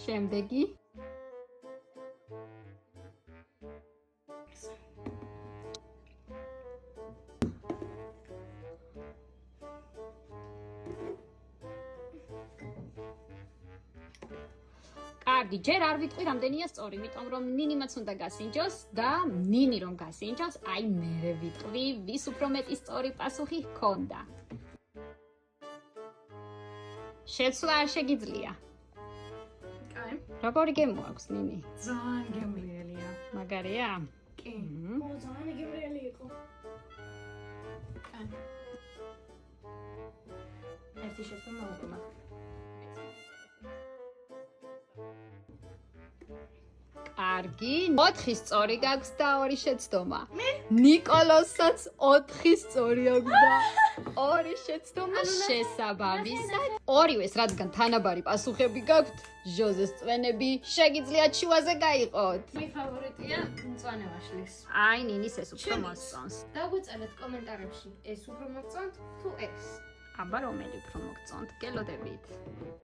შემდეგი კარგი, ჯერ არ ვიტყვი რამდენია სწორი, იმიტომ რომ ნინიმაც უნდა გასინჯოს და ნინი რომ გასინჯოს, აი მერე ვიტყვი, ვის უფრო მეტი სწორი პასუხი ჰქონდა. შეცვლა არ შეგიძლია. კაი. როგორი გემო აქვს ნინი? ძალიან გემრიელია. მაგარია? კი. ძალიან გემრიელი იყო. კაი. ერთი შეცვლა მოვუყმა. კარგი, 4 სწორი გაქვს და 2 შეცდომა. ნიკოლოსაც 4 სწორი აქვს და 2 შეცდომა შესაბამისად. ორივეს, რადგან თანაბარი პასუხები გაქვთ, ჟოზეს წვენები შეგიძლიათ შუაზე გაიყოთ. მე ფავორიტია მწვანე ვაშლის. აი, ნინის ეს უფრო მოსწონს. დაგვიწერეთ კომენტარებში, ეს უფრო მოგწონთ თუ ეს? აბა რომელი უფრო მოგწონთ? გელოდებით.